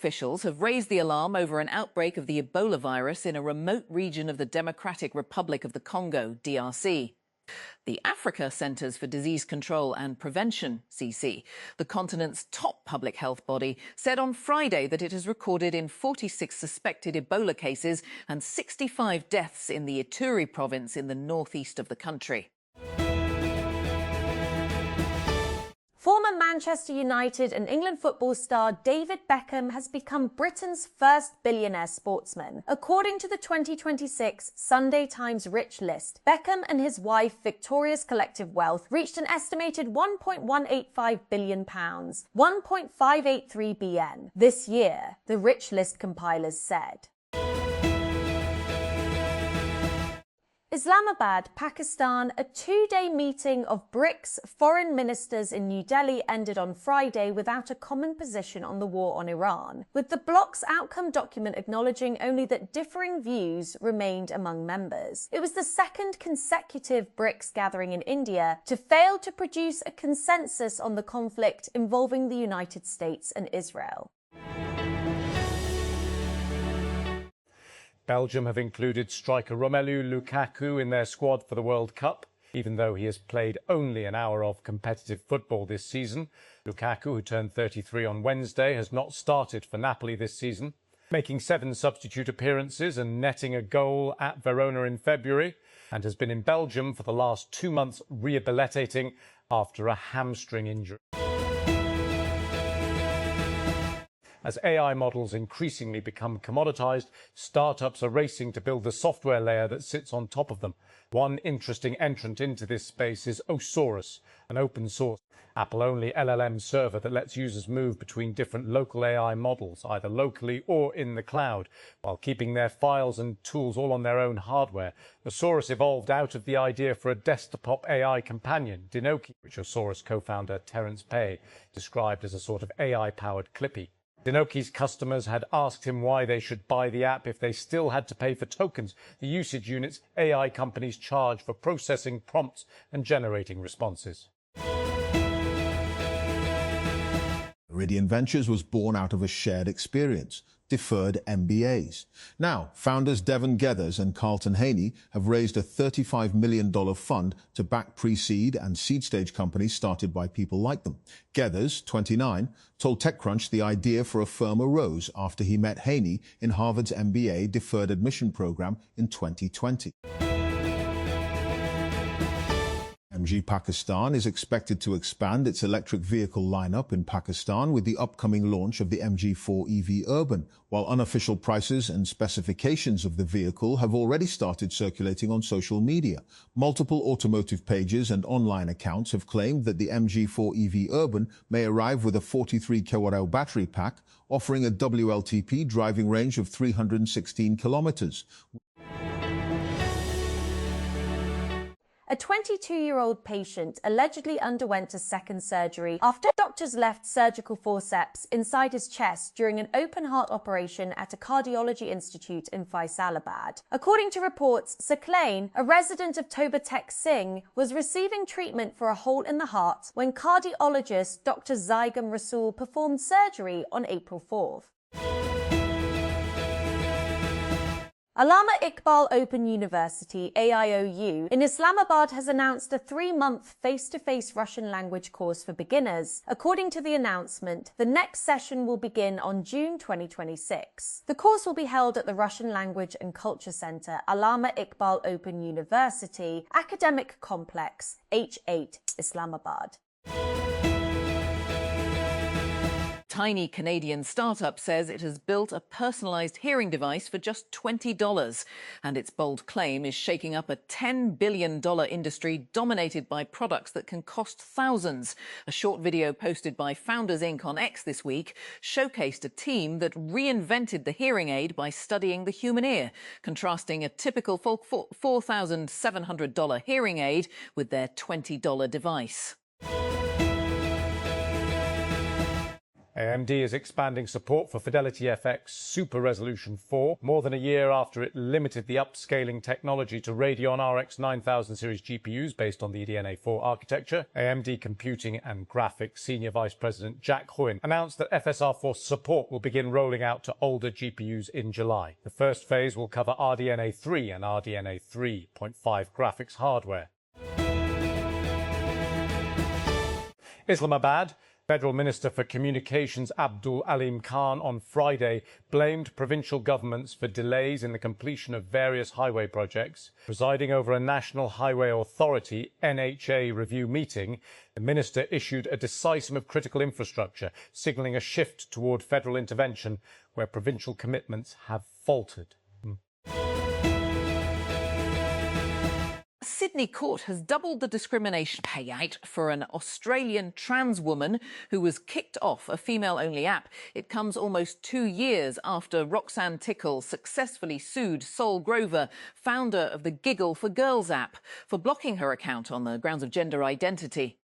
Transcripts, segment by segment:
officials have raised the alarm over an outbreak of the Ebola virus in a remote region of the Democratic Republic of the Congo, DRC. The Africa Centres for Disease Control and Prevention, CC, the continent's top public health body, said on Friday that it has recorded in 46 suspected Ebola cases and 65 deaths in the Ituri province in the northeast of the country. Former Manchester United and England football star David Beckham has become Britain's first billionaire sportsman. According to the 2026 Sunday Times Rich List, Beckham and his wife Victoria's collective wealth reached an estimated £1.185 billion, 1.583 bn, this year, the Rich List compilers said. Islamabad, Pakistan. A two-day meeting of BRICS foreign ministers in New Delhi ended on Friday without a common position on the war on Iran, with the bloc's outcome document acknowledging only that differing views remained among members. It was the second consecutive BRICS gathering in India to fail to produce a consensus on the conflict involving the United States and Israel. Belgium have included striker Romelu Lukaku in their squad for the World Cup, even though he has played only an hour of competitive football this season. Lukaku, who turned 33 on Wednesday, has not started for Napoli this season, making 7 substitute appearances and netting a goal at Verona in February, and has been in Belgium for the last 2 months rehabilitating after a hamstring injury. As AI models increasingly become commoditized, startups are racing to build the software layer that sits on top of them. One interesting entrant into this space is Osaurus, an open-source, Apple-only LLM server that lets users move between different local AI models, either locally or in the cloud, while keeping their files and tools all on their own hardware. Osaurus evolved out of the idea for a desktop AI companion, Dinoki, which Osaurus co-founder Terence Pehel described as a sort of AI-powered Clippy. Dinoki's customers had asked him why they should buy the app if they still had to pay for tokens, the usage units AI companies charge for processing prompts and generating responses. Iridian Ventures was born out of a shared experience, deferred MBAs. Now, founders Devon Gethers and Carlton Haney have raised a $35 million fund to back pre-seed and seed stage companies started by people like them. Gethers, 29, told TechCrunch the idea for a firm arose after he met Haney in Harvard's MBA deferred admission program in 2020. MG Pakistan is expected to expand its electric vehicle lineup in Pakistan with the upcoming launch of the MG4 EV Urban, while unofficial prices and specifications of the vehicle have already started circulating on social media. Multiple automotive pages and online accounts have claimed that the MG4 EV Urban may arrive with a 43 kWh battery pack, offering a WLTP driving range of 316 kilometers. A 22-year-old patient allegedly underwent a second surgery after doctors left surgical forceps inside his chest during an open-heart operation at a cardiology institute in Faisalabad. According to reports, Saklain, a resident of Toba Tek Singh, was receiving treatment for a hole in the heart when cardiologist Dr. Zaigam Rasool performed surgery on April 4th. Allama Iqbal Open University, AIOU, in Islamabad has announced a 3-month face-to-face Russian language course for beginners. According to the announcement, the next session will begin on June 2026. The course will be held at the Russian Language and Culture Center, Allama Iqbal Open University, Academic Complex, H8, Islamabad. Tiny Canadian startup says it has built a personalised hearing device for just $20, and its bold claim is shaking up a $10 billion industry dominated by products that can cost thousands. A short video posted by Founders Inc. on X this week showcased a team that reinvented the hearing aid by studying the human ear, contrasting a typical $4,700 hearing aid with their $20 device. AMD is expanding support for Fidelity FX Super Resolution 4, more than a year after it limited the upscaling technology to Radeon RX 9000 series GPUs based on the EDNA 4 architecture. AMD Computing and Graphics Senior Vice President Jack Huyn announced that FSR4 support will begin rolling out to older GPUs in July. The first phase will cover RDNA 3 and RDNA 3.5 graphics hardware. Islamabad. Federal Minister for Communications Abdul Alim Khan on Friday blamed provincial governments for delays in the completion of various highway projects. Presiding over a National Highway Authority (NHA) review meeting, the minister issued a decisive of critical infrastructure, signalling a shift toward federal intervention where provincial commitments have faltered. Sydney court has doubled the discrimination payout for an Australian trans woman who was kicked off a female-only app. It comes almost 2 years after Roxanne Tickle successfully sued Sol Grover, founder of the Giggle for Girls app, for blocking her account on the grounds of gender identity.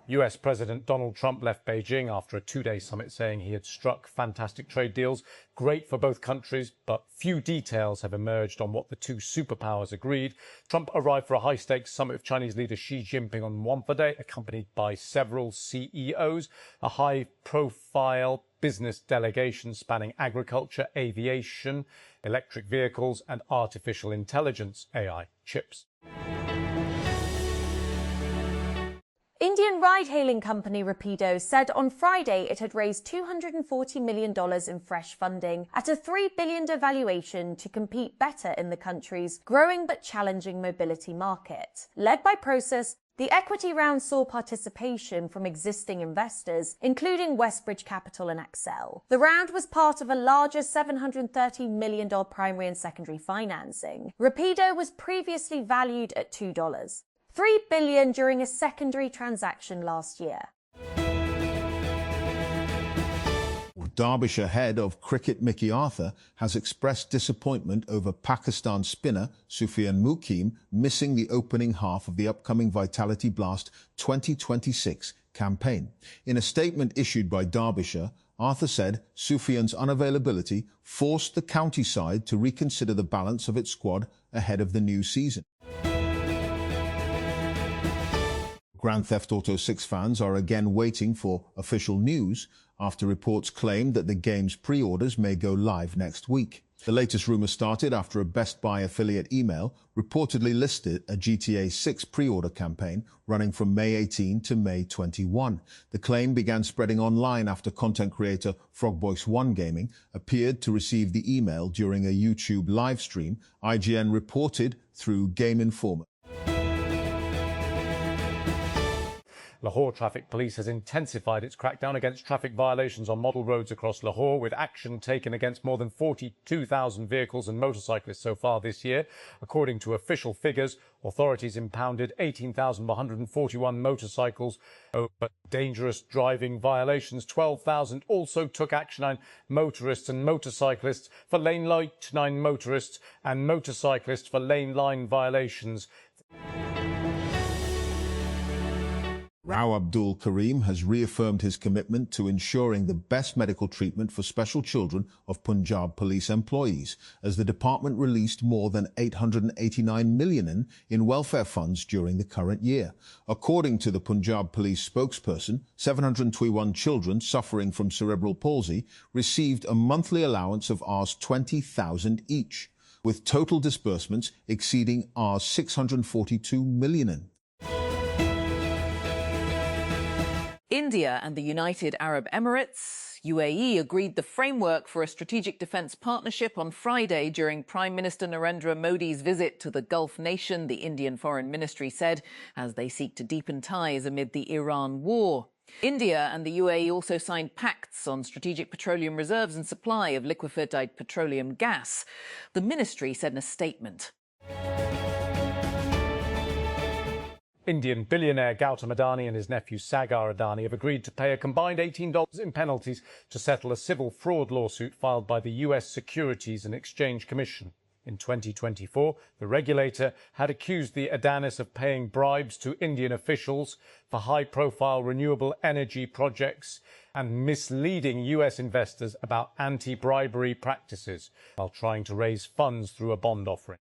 US President Donald Trump left Beijing after a 2-day summit saying he had struck fantastic trade deals, great for both countries, but few details have emerged on what the two superpowers agreed. Trump arrived for a high-stakes summit with Chinese leader Xi Jinping on Wednesday, accompanied by several CEOs, a high-profile business delegation spanning agriculture, aviation, electric vehicles and artificial intelligence, AI, chips. Indian ride-hailing company Rapido said on Friday it had raised $240 million in fresh funding at a $3 billion valuation to compete better in the country's growing but challenging mobility market. Led by Prosus, the equity round saw participation from existing investors, including Westbridge Capital and Accel. The round was part of a larger $730 million primary and secondary financing. Rapido was previously valued at $2. $3 billion during a secondary transaction last year. Derbyshire head of cricket Mickey Arthur has expressed disappointment over Pakistan spinner Sufyan Mukim missing the opening half of the upcoming Vitality Blast 2026 campaign. In a statement issued by Derbyshire, Arthur said Sufyan's unavailability forced the county side to reconsider the balance of its squad ahead of the new season. Grand Theft Auto 6 fans are again waiting for official news after reports claim that the game's pre-orders may go live next week. The latest rumor started after a Best Buy affiliate email reportedly listed a GTA 6 pre-order campaign running from May 18 to May 21. The claim began spreading online after content creator Frogboys1 Gaming appeared to receive the email during a YouTube live stream, IGN reported through Game Informer. Lahore Traffic Police has intensified its crackdown against traffic violations on model roads across Lahore, with action taken against more than 42,000 vehicles and motorcyclists so far this year. According to official figures, authorities impounded 18,141 motorcycles over dangerous driving violations. 12,000 also took action on motorists and motorcyclists for lane light 9 motorists and motorcyclists for lane line violations. Rao Abdul Karim has reaffirmed his commitment to ensuring the best medical treatment for special children of Punjab police employees, as the department released more than $889 million in welfare funds during the current year. According to the Punjab police spokesperson, 721 children suffering from cerebral palsy received a monthly allowance of Rs 20,000 each, with total disbursements exceeding Rs 642 million. India and the United Arab Emirates, UAE, agreed the framework for a strategic defence partnership on Friday during Prime Minister Narendra Modi's visit to the Gulf nation, the Indian Foreign Ministry said, as they seek to deepen ties amid the Iran war. India and the UAE also signed pacts on strategic petroleum reserves and supply of liquefied petroleum gas. The ministry said in a statement. Indian billionaire Gautam Adani and his nephew Sagar Adani have agreed to pay a combined $18 in penalties to settle a civil fraud lawsuit filed by the US Securities and Exchange Commission. In 2024, the regulator had accused the Adanis of paying bribes to Indian officials for high-profile renewable energy projects and misleading US investors about anti-bribery practices while trying to raise funds through a bond offering.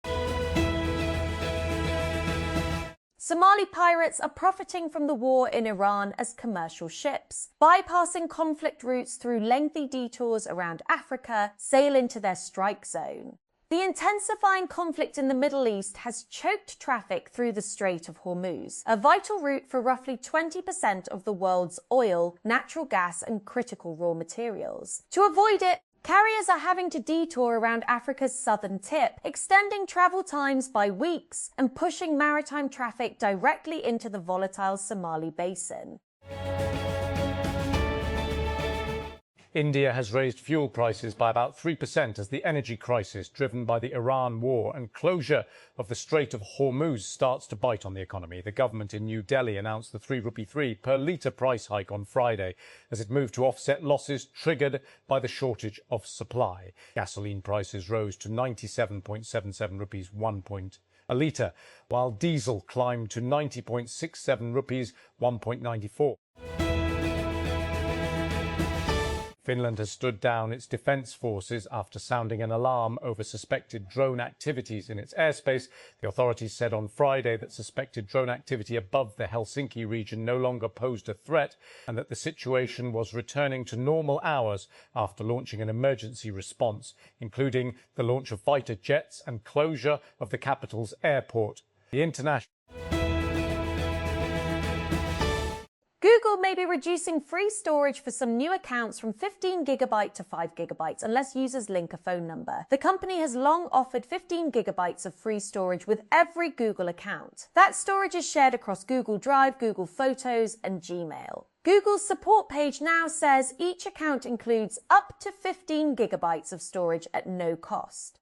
Somali pirates are profiting from the war in Iran as commercial ships, bypassing conflict routes through lengthy detours around Africa, sail into their strike zone. The intensifying conflict in the Middle East has choked traffic through the Strait of Hormuz, a vital route for roughly 20% of the world's oil, natural gas, and critical raw materials. To avoid it, carriers are having to detour around Africa's southern tip, extending travel times by weeks and pushing maritime traffic directly into the volatile Somali basin. India has raised fuel prices by about 3% as the energy crisis driven by the Iran war and closure of the Strait of Hormuz starts to bite on the economy. The government in New Delhi announced the ₹3 per litre price hike on Friday as it moved to offset losses triggered by the shortage of supply. Gasoline prices rose to 97.77 rupees a litre, while diesel climbed to 90.67 rupees 1.94. Finland has stood down its defence forces after sounding an alarm over suspected drone activities in its airspace. The authorities said on Friday that suspected drone activity above the Helsinki region no longer posed a threat and that the situation was returning to normal hours after launching an emergency response, including the launch of fighter jets and closure of the capital's airport. The international Google may be reducing free storage for some new accounts from 15 GB to 5 GB unless users link a phone number. The company has long offered 15 GB of free storage with every Google account. That storage is shared across Google Drive, Google Photos, and Gmail. Google's support page now says each account includes up to 15 GB of storage at no cost.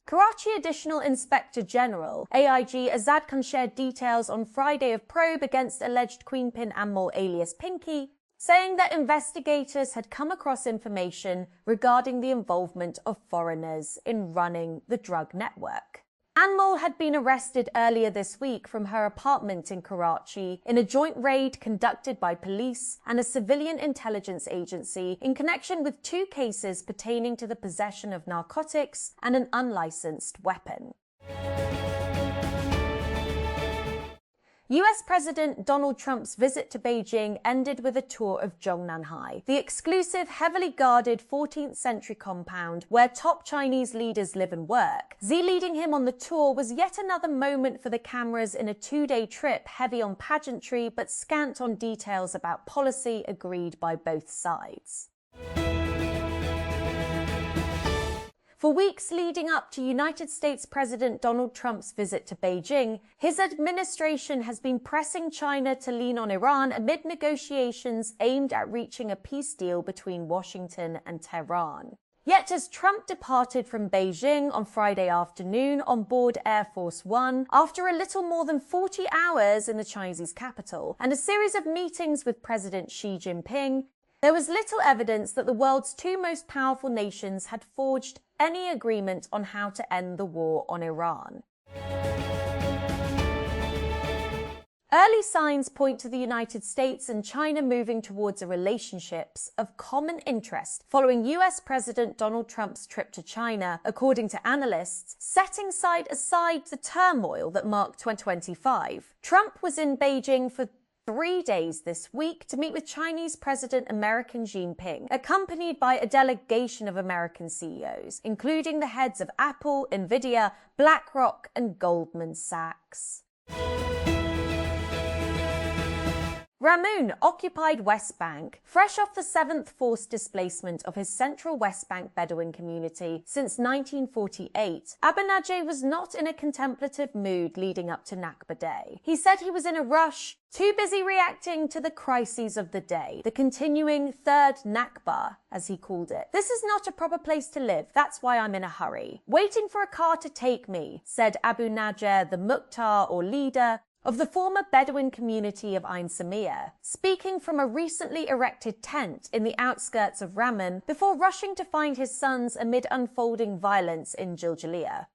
Karachi Additional Inspector General AIG Azad Khan shared details on Friday of probe against alleged Queenpin Anmol alias Pinky, saying that investigators had come across information regarding the involvement of foreigners in running the drug network. Anmol had been arrested earlier this week from her apartment in Karachi in a joint raid conducted by police and a civilian intelligence agency in connection with 2 cases pertaining to the possession of narcotics and an unlicensed weapon. US President Donald Trump's visit to Beijing ended with a tour of Zhongnanhai, the exclusive, heavily guarded 14th century compound where top Chinese leaders live and work. Xi leading him on the tour was yet another moment for the cameras in a 2-day trip heavy on pageantry but scant on details about policy agreed by both sides. For weeks leading up to United States President Donald Trump's visit to Beijing, his administration has been pressing China to lean on Iran amid negotiations aimed at reaching a peace deal between Washington and Tehran. Yet as Trump departed from Beijing on Friday afternoon on board Air Force One, after a little more than 40 hours in the Chinese capital and a series of meetings with President Xi Jinping, there was little evidence that the world's 2 most powerful nations had forged any agreement on how to end the war on Iran. Early signs point to the United States and China moving towards a relationships of common interest following US President Donald Trump's trip to China, according to analysts, setting aside the turmoil that marked 2025. Trump was in Beijing for 3 days this week to meet with Chinese President Xi Jinping, accompanied by a delegation of American CEOs, including the heads of Apple, Nvidia, BlackRock, and Goldman Sachs. Ramoun occupied West Bank, fresh off the 7th forced displacement of his central West Bank Bedouin community since 1948. Abenajeh was not in a contemplative mood leading up to Nakba Day. He said he was in a rush, too busy reacting to the crises of the day, the continuing third Nakba, as he called it. "This is not a proper place to live, that's why I'm in a hurry. Waiting for a car to take me," said Abu Najeh, the Mukhtar or leader of the former Bedouin community of Ain Samia, speaking from a recently erected tent in the outskirts of Ramman before rushing to find his sons amid unfolding violence in Jiljalia.